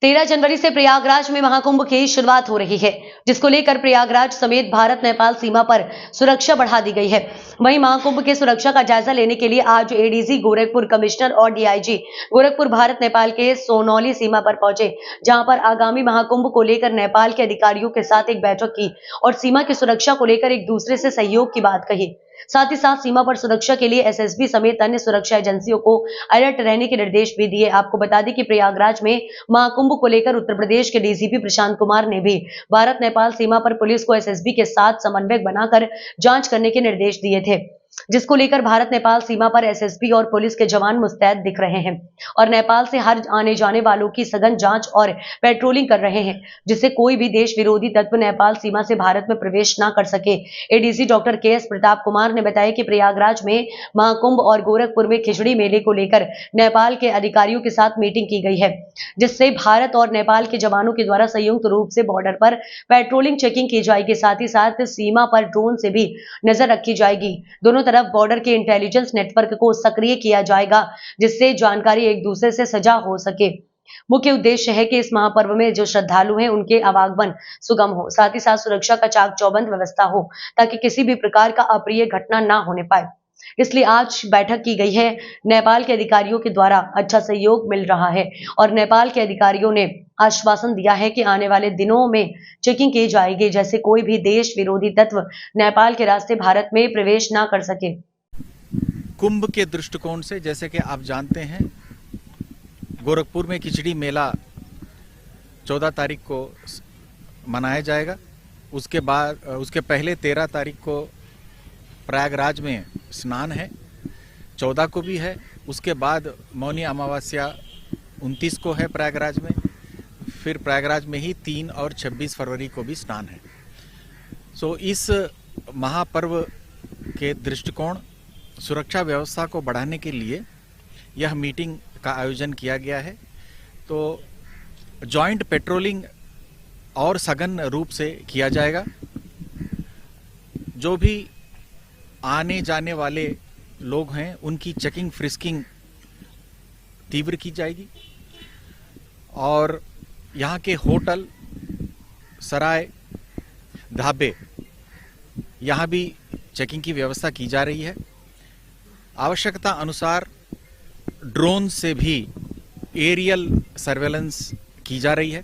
13 जनवरी से प्रयागराज में महाकुंभ की शुरुआत हो रही है, जिसको लेकर प्रयागराज समेत भारत नेपाल सीमा पर सुरक्षा बढ़ा दी गई है। वहीं महाकुंभ के सुरक्षा का जायजा लेने के लिए आज एडीजी गोरखपुर कमिश्नर और डीआईजी गोरखपुर भारत नेपाल के सोनौली सीमा पर पहुंचे, जहां पर आगामी महाकुंभ को लेकर नेपाल के अधिकारियों के साथ एक बैठक की और सीमा की सुरक्षा को लेकर एक दूसरे से सहयोग की बात कही। साथ ही साथ सीमा पर सुरक्षा के लिए एसएसबी समेत अन्य सुरक्षा एजेंसियों को अलर्ट रहने के निर्देश भी दिए। आपको बता दें कि प्रयागराज में महाकुंभ को लेकर उत्तर प्रदेश के डीजीपी प्रशांत कुमार ने भी भारत नेपाल सीमा पर पुलिस को एसएसबी के साथ समन्वय बनाकर जांच करने के निर्देश दिए थे, जिसको लेकर भारत नेपाल सीमा पर एसएसबी और पुलिस के जवान मुस्तैद दिख रहे हैं और नेपाल से हर आने जाने वालों की सघन जांच और पेट्रोलिंग कर रहे हैं, जिससे कोई भी देश विरोधी तत्व नेपाल सीमा से भारत में प्रवेश न कर सके। ADC doctor KS Pratap Kumar ने बताया कि प्रयागराज में महाकुंभ और गोरखपुर में खिचड़ी मेले को लेकर नेपाल के अधिकारियों के साथ मीटिंग की गई है, जिससे भारत और नेपाल के जवानों के द्वारा संयुक्त रूप से बॉर्डर पर पेट्रोलिंग चेकिंग की जाएगी। साथ ही साथ सीमा पर ड्रोन से भी नजर रखी जाएगी। दोनों तरफ बॉर्डर के इंटेलिजेंस नेटवर्क को सक्रिय किया जाएगा, जिससे जानकारी एक दूसरे से साझा हो सके। मुख्य उद्देश्य है कि इस महापर्व में जो श्रद्धालु हैं उनके आवागमन सुगम हो, साथ ही साथ सुरक्षा का चाक चौबंद व्यवस्था हो, ताकि किसी भी प्रकार का अप्रिय घटना ना होने पाए। इसलिए आज बैठक की गई है। नेपाल के अधिकारियों के द्वारा अच्छा सहयोग मिल रहा है और नेपाल के अधिकारियों ने आश्वासन दिया है कि आने वाले दिनों में चेकिंग की जाएगी, जैसे कोई भी देश विरोधी तत्व नेपाल के रास्ते भारत में प्रवेश ना कर सके। कुंभ के दृष्टिकोण से जैसे कि आप जानते हैं, गोरखपुर में खिचड़ी मेला 14 तारीख को मनाया जाएगा। उसके पहले 13 तारीख को प्रयागराज में स्नान है, 14 को भी है। उसके बाद मौनी अमावस्या 29 को है प्रयागराज में। फिर प्रयागराज में ही 3 और 26 फरवरी को भी स्नान है। इस महापर्व के दृष्टिकोण सुरक्षा व्यवस्था को बढ़ाने के लिए यह मीटिंग का आयोजन किया गया है। तो जॉइंट पेट्रोलिंग और सघन रूप से किया जाएगा। जो भी आने जाने वाले लोग हैं उनकी चेकिंग फ्रिस्किंग तीव्र की जाएगी और यहाँ के होटल, सराय, ढाबे, यहाँ भी चेकिंग की व्यवस्था की जा रही है। आवश्यकता अनुसार ड्रोन से भी एरियल सर्वेलेंस की जा रही है।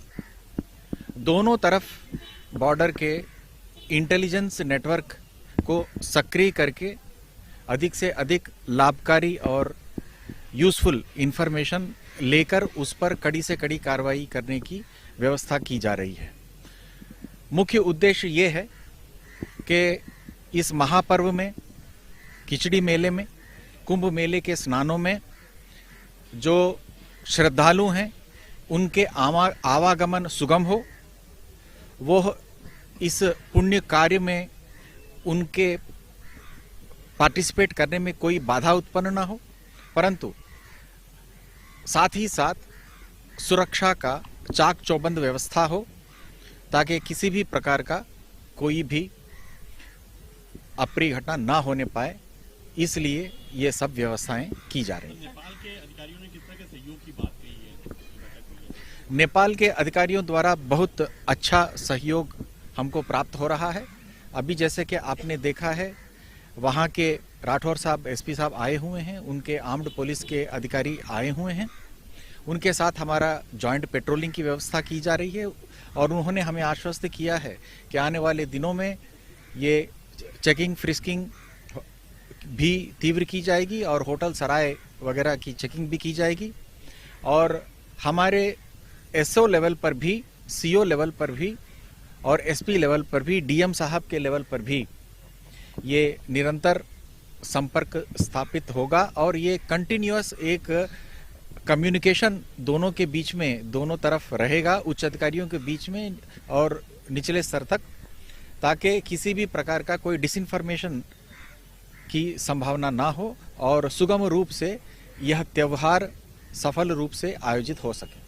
दोनों तरफ बॉर्डर के इंटेलिजेंस नेटवर्क को सक्रिय करके अधिक से अधिक लाभकारी और यूजफुल इंफॉर्मेशन लेकर उस पर कड़ी से कड़ी कार्रवाई करने की व्यवस्था की जा रही है। मुख्य उद्देश्य ये है कि इस महापर्व में, खिचड़ी मेले में, कुंभ मेले के स्नानों में जो श्रद्धालु हैं उनके आवागमन सुगम हो, वो इस पुण्य कार्य में उनके पार्टिसिपेट करने में कोई बाधा उत्पन्न ना हो, परंतु साथ ही साथ सुरक्षा का चाक चौबंद व्यवस्था हो, ताकि किसी भी प्रकार का कोई भी अप्रिय घटना ना होने पाए। इसलिए ये सब व्यवस्थाएं की जा रही हैं। नेपाल के अधिकारियों ने किस तरह के सहयोग की बात कही है? नेपाल के अधिकारियों द्वारा बहुत अच्छा सहयोग हमको प्राप्त हो रहा है। अभी जैसे कि आपने देखा है, वहाँ के राठौर साहब, एसपी साहब आए हुए हैं, उनके आर्म्ड पुलिस के अधिकारी आए हुए हैं। उनके साथ हमारा जॉइंट पेट्रोलिंग की व्यवस्था की जा रही है और उन्होंने हमें आश्वस्त किया है कि आने वाले दिनों में ये चेकिंग फ्रिस्किंग भी तीव्र की जाएगी और होटल, सराय वगैरह की चेकिंग भी की जाएगी और हमारे एसओ लेवल पर भी, सीओ लेवल पर भी और एसपी लेवल पर भी, डीएम साहब के लेवल पर भी ये निरंतर संपर्क स्थापित होगा और ये कंटिन्यूअस एक कम्युनिकेशन दोनों के बीच में, दोनों तरफ रहेगा, उच्च अधिकारियों के बीच में और निचले स्तर तक, ताकि किसी भी प्रकार का कोई डिसइंफॉर्मेशन की संभावना ना हो और सुगम रूप से यह त्यौहार सफल रूप से आयोजित हो सके।